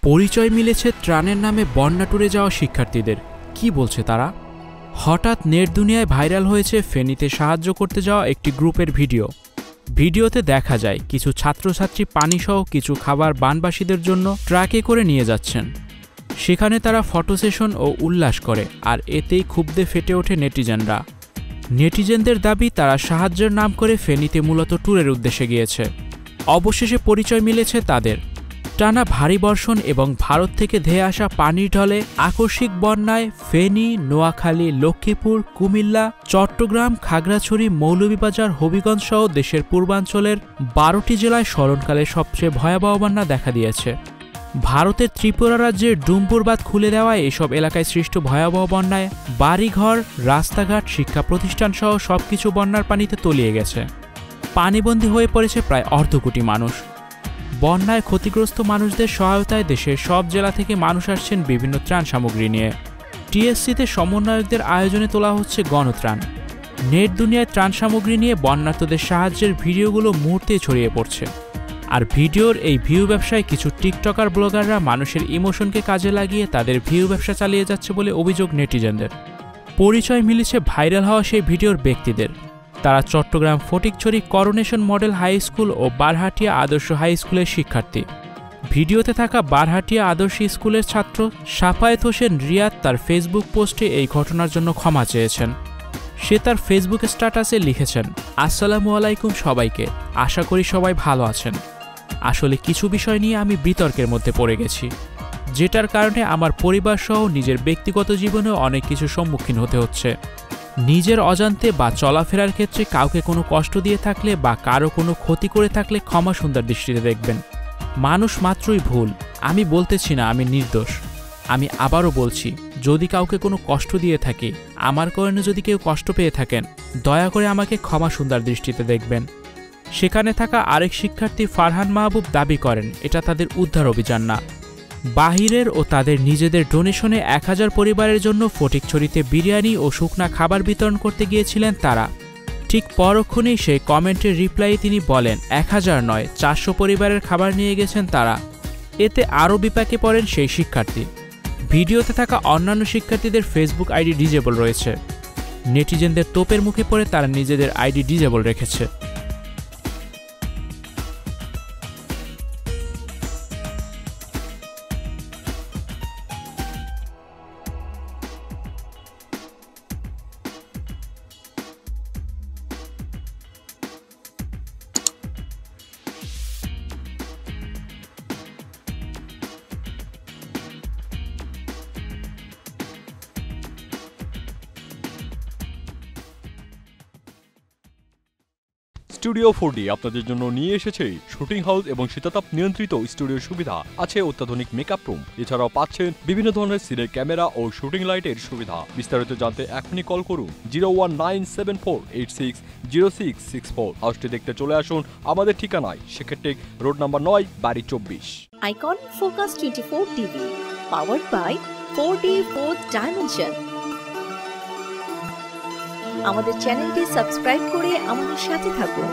পরিচয় মিলেছে ত্রাণের নামে বন্যা ট্যুরে যাওয়া শিক্ষার্থীদের। কি বলছে তারা? হঠাৎ নেট দুনিয়ায় ভাইরাল হয়েছে ফেনীতে সাহায্য করতে যাওয়া একটি গ্রুপের ভিডিও। ভিডিওতে দেখা যায় কিছু ছাত্রছাত্রী পানিসহ কিছু খাবার বানবাসীদের জন্য ট্রাকে করে নিয়ে যাচ্ছেন। সেখানে তারা ফটো সেশন ও উল্লাস করে, আর এতেই ক্ষুব্ধে ফেটে ওঠে নেটিজেনরা। নেটিজেনদের দাবি তারা সাহায্যের নাম করে ফেনীতে মূলত ট্যুরের উদ্দেশ্যে গিয়েছে। অবশেষে পরিচয় মিলেছে তাদের। টানা ভারী বর্ষণ এবং ভারত থেকে ধেয়ে আসা পানির ঢলে আকস্মিক বন্যায় ফেনী, নোয়াখালী, লক্ষ্মীপুর, কুমিল্লা, চট্টগ্রাম, খাগড়াছড়ি, মৌলভীবাজার, হবিগঞ্জ সহ দেশের পূর্বাঞ্চলের 12টি জেলায় স্মরণকালে সবচেয়ে ভয়াবহ বন্যা দেখা দিয়েছে। ভারতের ত্রিপুরা রাজ্যের ডুম্বুর বাঁধ খুলে দেওয়ায় এসব এলাকায় সৃষ্ট ভয়াবহ বন্যায় বাড়িঘর, রাস্তাঘাট, শিক্ষা প্রতিষ্ঠান সহ সবকিছু বন্যার পানিতে তলিয়ে গেছে। পানিবন্দী হয়ে পড়েছে প্রায় অর্ধকোটি মানুষ। বন্যায় ক্ষতিগ্রস্ত মানুষদের সহায়তায় দেশের সব জেলা থেকে মানুষ আসছেন বিভিন্ন ত্রাণ সামগ্রী নিয়ে। টিএসসিতে সমন্বয়কদের আয়োজনে তোলা হচ্ছে গণত্রাণ। নেট দুনিয়ায় ত্রাণ সামগ্রী নিয়ে বন্যার্তদের সাহায্যের ভিডিওগুলো মুহূর্তে ছড়িয়ে পড়ছে। আর ভিডিওর এই ভিউ ব্যবসায় কিছু টিকটকার ব্লগাররা মানুষের ইমোশনকে কাজে লাগিয়ে তাদের ভিউ ব্যবসা চালিয়ে যাচ্ছে বলে অভিযোগ নেটিজেনদের। পরিচয় মিলেছে ভাইরাল হওয়া সেই ভিডিওর ব্যক্তিদের। তারা Chittagong Fatikchhari coronation model high school ও বারহাটিয়া আদর্শ হাই স্কুলের শিক্ষার্থী। ভিডিওতে থাকা বারহাটিয়া আদর্শ স্কুলের ছাত্র সাফায়েত হোসেন রিয়াদ তার ফেসবুক পোস্টে এই ঘটনার জন্য ক্ষমা চেয়েছেন। সে তার ফেসবুক স্ট্যাটাসে লিখেছেন, আসসালামু আলাইকুম সবাইকে, আশা করি সবাই ভালো আছেন। আসলে কিছু বিষয় নিয়ে আমি বিতর্কের মধ্যে পড়ে গেছি, যেটার কারণে আমার পরিবার সহ নিজের ব্যক্তিগত জীবনেও অনেক কিছু সম্মুখীন হতে হচ্ছে। নিজের অজান্তে বা চলাফেরার ক্ষেত্রে কাউকে কোনো কষ্ট দিয়ে থাকলে বা কারো কোনো ক্ষতি করে থাকলে ক্ষমা সুন্দর দৃষ্টিতে দেখবেন। মানুষ মাত্রই ভুল। আমি বলতেছি না আমি নির্দোষ। আমি আবারও বলছি, যদি কাউকে কোনো কষ্ট দিয়ে থাকি, আমার কারণে যদি কেউ কষ্ট পেয়ে থাকেন, দয়া করে আমাকে ক্ষমা সুন্দর দৃষ্টিতে দেখবেন। সেখানে থাকা আরেক শিক্ষার্থী ফারহান মাহবুব দাবি করেন এটা তাদের উদ্ধার অভিযান না। বাহিরের ও তাদের নিজেদের ডোনেশনে 1000 পরিবারের জন্য ফটিকছড়িতে বিরিয়ানি ও শুকনা খাবার বিতরণ করতে গিয়েছিলেন তারা। ঠিক পরক্ষণেই সেই কমেন্টের রিপ্লাইয়ে তিনি বলেন 1000 নয় 400 পরিবারের খাবার নিয়ে গেছেন তারা। এতে আরও বিপাকে পড়েন সেই শিক্ষার্থী। ভিডিওতে থাকা অন্যান্য শিক্ষার্থীদের ফেসবুক আইডি ডিজেবল রয়েছে। নেটিজেনদের তোপের মুখে পড়ে তারা নিজেদের আইডি ডিজেবল রেখেছে। স্টুডিও 4D আপনাদের জন্য নিয়ে এসেছে শুটিং হাউস এবং শীতাতাপ নিয়ন্ত্রিত স্টুডিওর সুবিধা, আছে অত্যাধুনিক মেকআপ রুম, এছাড়াও পাচ্ছেন বিভিন্ন ধরনের সিনের ক্যামেরা ও শুটিং লাইটের সুবিধা। বিস্তারিত জানতে এখনই কল করুন 01974860664। হাউসটি দেখতে চলে আসুন আমাদের ঠিকানায় সেক্ষেত্রে রোড নাম্বার 9, বাড়ি 24। Icon focus 24 TV, powered by 4D Fourth Dimension। আমাদের চ্যানেলটি সাবস্ক্রাইব করে আমাদের সাথে থাকুন।